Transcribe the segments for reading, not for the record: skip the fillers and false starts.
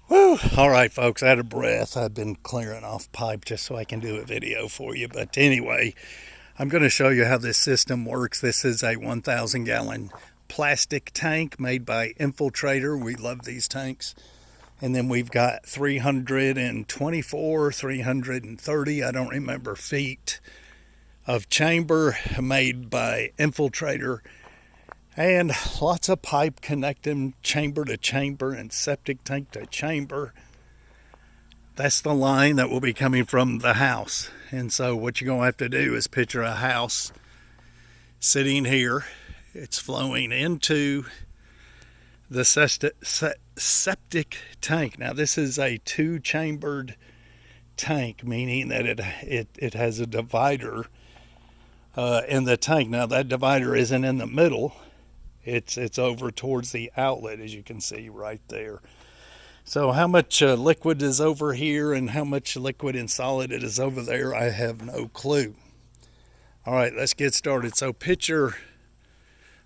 Whew. All right, folks, out of breath. I've been clearing off pipe just so I can do a video for you. But anyway, I'm going to show you how this system works. This is a 1,000 gallon plastic tank made by Infiltrator. We love these tanks. And then we've got 324, 330, I don't remember, feet of chamber made by Infiltrator. And lots of pipe connecting chamber to chamber and septic tank to chamber. That's the line that will be coming from the house. And so what you're going to have to do is picture a house sitting here. It's flowing into the septic tank. Now this is a two-chambered tank, meaning that it has a divider in the tank. Now that divider isn't in the middle. It's over towards the outlet, as you can see right there. So how much liquid is over here and how much liquid and solid it is over there, I have no clue. All right, let's get started. So picture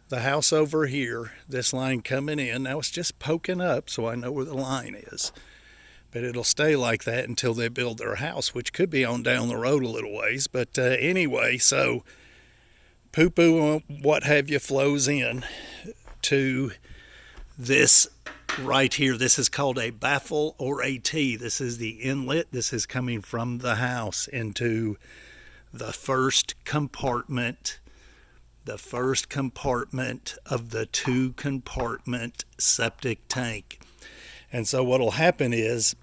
the house over here, this line coming in. Now it's just poking up so I know where the line is. But it'll stay like that until they build their house, which could be on down the road a little ways. But anyway, so poo-poo, what have you, flows in to this right here. This is called a baffle or a T. This is the inlet. This is coming from the house into the first compartment of the two compartment septic tank. And so what'll happen is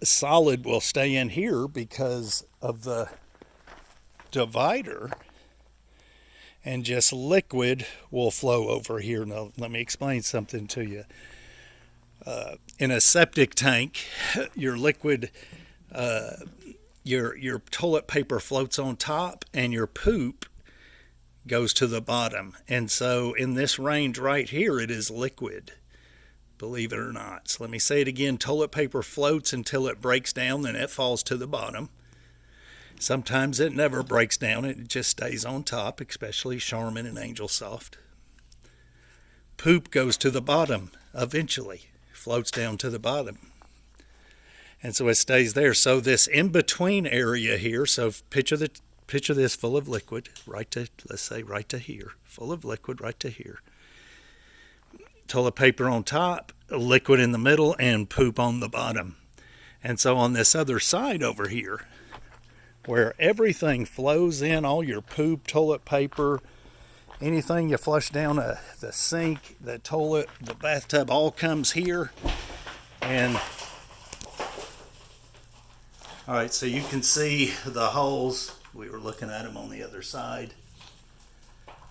solid will stay in here because of the divider, and just liquid will flow over here. Now, let me explain something to you. In a septic tank, your liquid, your toilet paper floats on top, and your poop goes to the bottom. And so in this range right here, it is liquid, believe it or not. So let me say it again. Toilet paper floats until it breaks down, then it falls to the bottom. Sometimes it never breaks down, it just stays on top, especially Charmin and Angel Soft. Poop goes to the bottom eventually, floats down to the bottom. And so it stays there. So this in-between area here, so picture this full of liquid, let's say right to here, full of liquid right to here. Toilet paper on top, liquid in the middle, and poop on the bottom. And so on this other side over here, where everything flows in, all your poop, toilet paper, anything you flush down the sink, the toilet, the bathtub, all comes here. And all right, so you can see the holes. We were looking at them on the other side.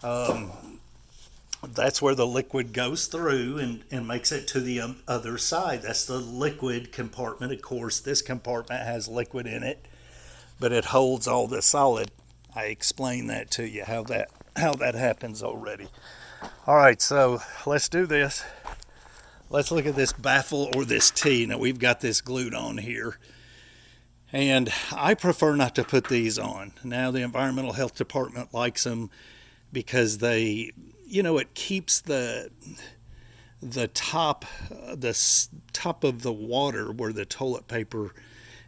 That's where the liquid goes through and makes it to the other side. That's the liquid compartment. Of course, this compartment has liquid in it, but it holds all the solid. I explained that to you, how that happens already. All right, so let's do this. Let's look at this baffle or this T. Now we've got this glued on here, and I prefer not to put these on. Now the Environmental Health Department likes them because they, it keeps the top of the water where the toilet paper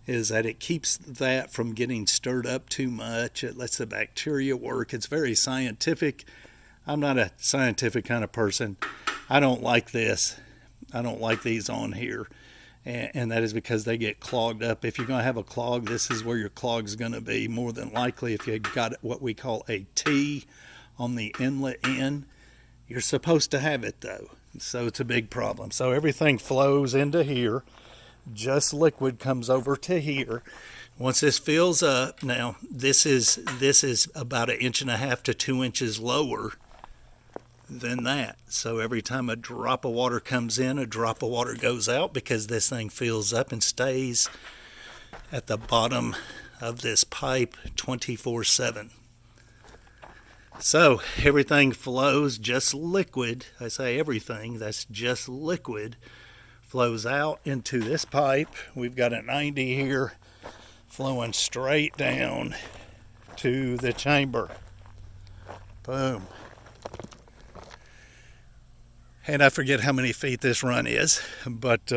is, that it keeps that from getting stirred up too much. It lets the bacteria work. It's very scientific. I'm not a scientific kind of person. I don't like this. I don't like these on here. And that is because they get clogged up. If you're going to have a clog, this is where your clog's going to be more than likely. If you got what we call a T on the inlet end, you're supposed to have it though. So it's a big problem. So everything flows into here. Just liquid comes over to here. Once this fills up, now this is about 1.5 inches to 2 inches lower than that. So every time a drop of water comes in, a drop of water goes out, because this thing fills up and stays at the bottom of this pipe 24/7. So everything flows, just liquid. I say everything, that's just liquid, flows out into this pipe. We've got a 90 here flowing straight down to the chamber. Boom. And I forget how many feet this run is, but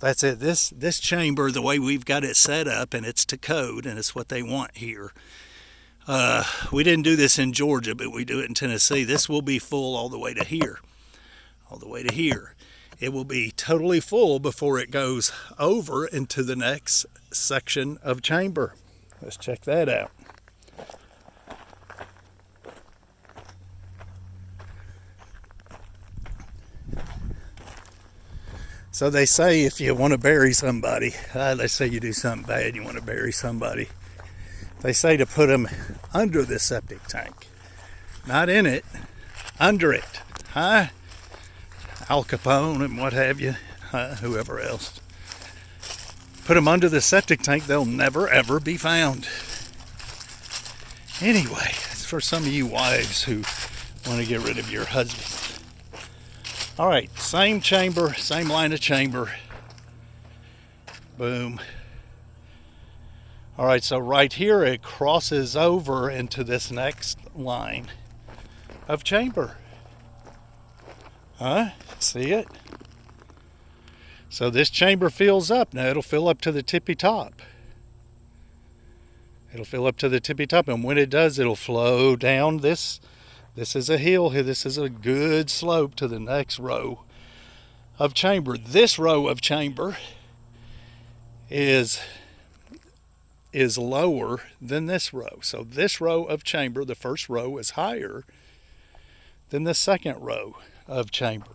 That's it. This chamber, the way we've got it set up, and it's to code, and it's what they want here. We didn't do this in Georgia, but we do it in Tennessee. This will be full all the way to here. All the way to here. It will be totally full before it goes over into the next section of chamber. Let's check that out. So they say if you want to bury somebody, let's say you do something bad, you want to bury somebody, they say to put them under the septic tank. Not in it, under it. Huh? Al Capone and what have you, whoever else. Put them under the septic tank, they'll never ever be found. Anyway, it's for some of you wives who want to get rid of your husband. All right, same chamber, same line of chamber. Boom. All right, so right here it crosses over into this next line of chamber. Huh? See it? So this chamber fills up. Now it'll fill up to the tippy top. It'll fill up to the tippy top, and when it does, it'll flow down this. This is a hill here. This is a good slope to the next row of chamber. This row of chamber is lower than this row. So this row of chamber, the first row, is higher than the second row of chamber.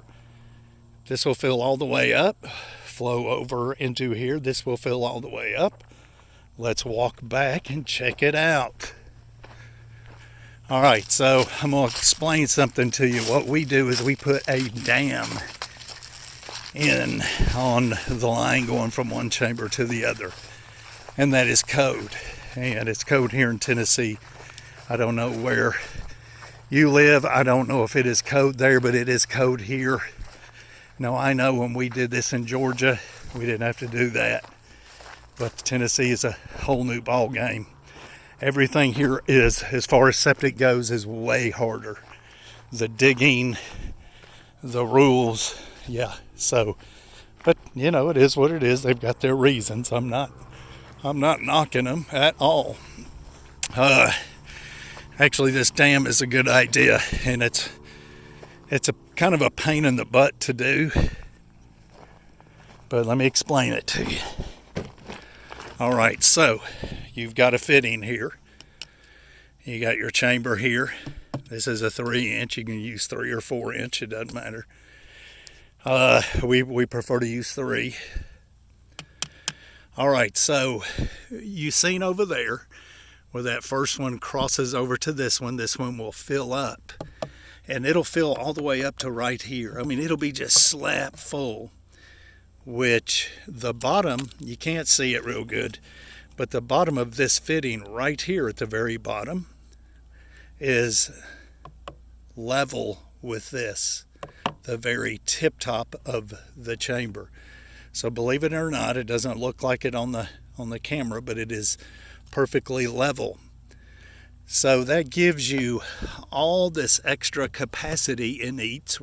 This will fill all the way up, flow over into here. This will fill all the way up. Let's walk back and check it out. All right, so I'm going to explain something to you. What we do is we put a dam in on the line going from one chamber to the other. And that is code. And it's code here in Tennessee. I don't know where you live. I don't know if it is code there, but it is code here. Now, I know when we did this in Georgia, we didn't have to do that. But Tennessee is a whole new ball game. Everything here is, as far as septic goes, is way harder. The digging, the rules, yeah. So, but you know, it is what it is. They've got their reasons. I'm not knocking them at all. Actually, this dam is a good idea, and it's a kind of a pain in the butt to do. But let me explain it to you. All right, so you've got a fitting here. You got your chamber here. This is a 3-inch. You can use 3 or 4 inch. It doesn't matter. We prefer to use 3. All right, so you've seen over there where that first one crosses over to this one will fill up. And it'll fill all the way up to right here. I mean, it'll be just slap full. Which the bottom, you can't see it real good, but the bottom of this fitting right here at the very bottom is level with this, the very tip top of the chamber. So believe it or not, it doesn't look like it on the camera, but it is perfectly level. So that gives you all this extra capacity in each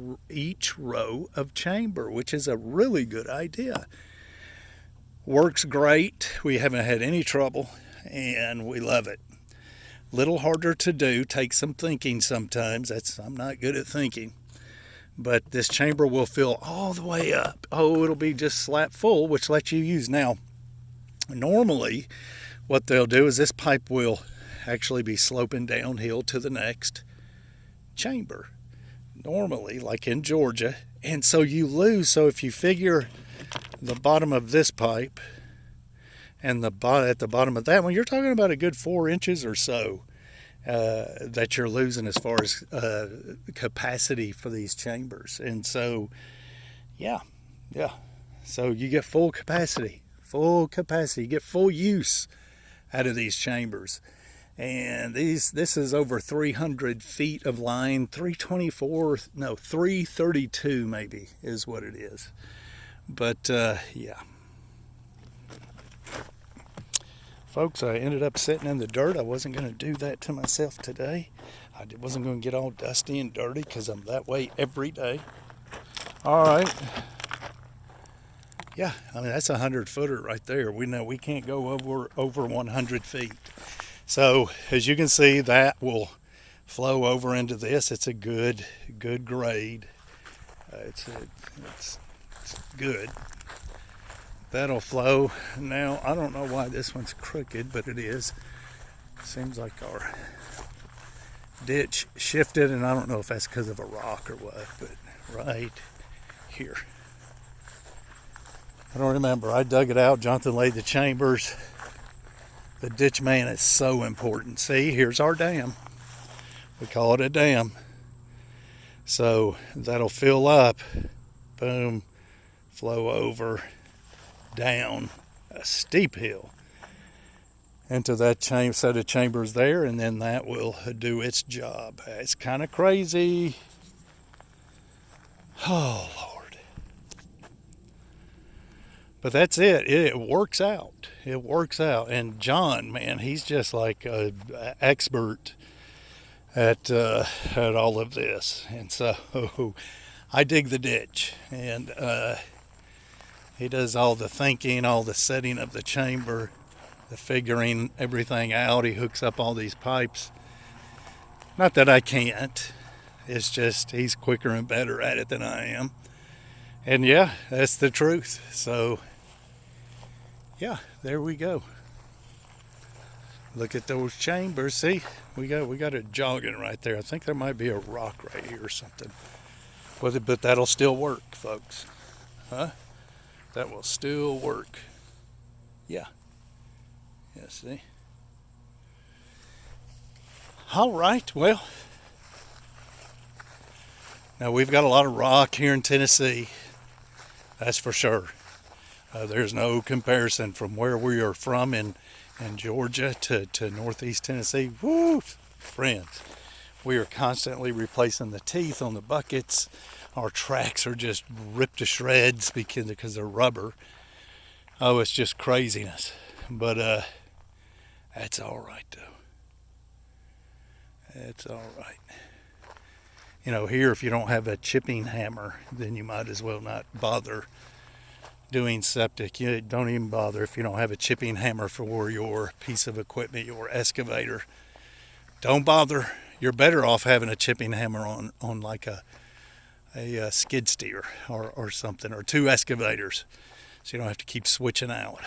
row of chamber, which is a really good idea. Works great. We haven't had any trouble, and we love it. Little harder to do, takes some thinking sometimes. I'm not good at thinking. But this chamber will fill all the way up. Oh, it'll be just slap full, which lets you use. Now, normally what they'll do is this pipe will actually be sloping downhill to the next chamber, normally, like in Georgia. And so you lose. So if you figure the bottom of this pipe and at the bottom of that one, you're talking about a good 4 inches or so that you're losing as far as capacity for these chambers. And so, yeah. So you get full capacity. You get full use out of these chambers. And this is over 300 feet of line, 332 maybe is what it is. But yeah. Folks, I ended up sitting in the dirt. I wasn't going to do that to myself today. I wasn't going to get all dusty and dirty because I'm that way every day. All right. Yeah, I mean that's a 100-footer right there. We know we can't go over 100 feet. So as you can see, that will flow over into this. It's a good grade. It's good. That'll flow. Now I don't know why this one's crooked, but it is. Seems like our ditch shifted, and I don't know if that's because of a rock or what, but right here. I don't remember. I dug it out. Jonathan laid the chambers. The ditch man is so important. See, here's our dam. We call it a dam. So that'll fill up, boom, flow over, down a steep hill into that set of chambers there, and then that will do its job. It's kind of crazy. Oh, Lord. But that's it. It works out. It works out. And John, man, he's just like an expert at all of this. And so I dig the ditch, and he does all the thinking, all the setting of the chamber, the figuring everything out. He hooks up all these pipes. Not that I can't. It's just he's quicker and better at it than I am. And yeah, that's the truth. So yeah, there we go. Look at those chambers. See, we got it jogging right there. I think there might be a rock right here or something. But that'll still work, folks. Huh? That will still work. Yeah. Yeah, see? All right, well. Now, we've got a lot of rock here in Tennessee. That's for sure. There's no comparison from where we are from in Georgia to northeast Tennessee. Woo! Friends, we are constantly replacing the teeth on the buckets. Our tracks are just ripped to shreds because they're rubber. Oh, it's just craziness. But that's all right, though. That's all right. You know, here, if you don't have a chipping hammer, then you might as well not bother doing septic. You don't even bother if you don't have a chipping hammer for your piece of equipment, your excavator. Don't bother. You're better off having a chipping hammer on like a skid steer or something, or two excavators, so you don't have to keep switching out.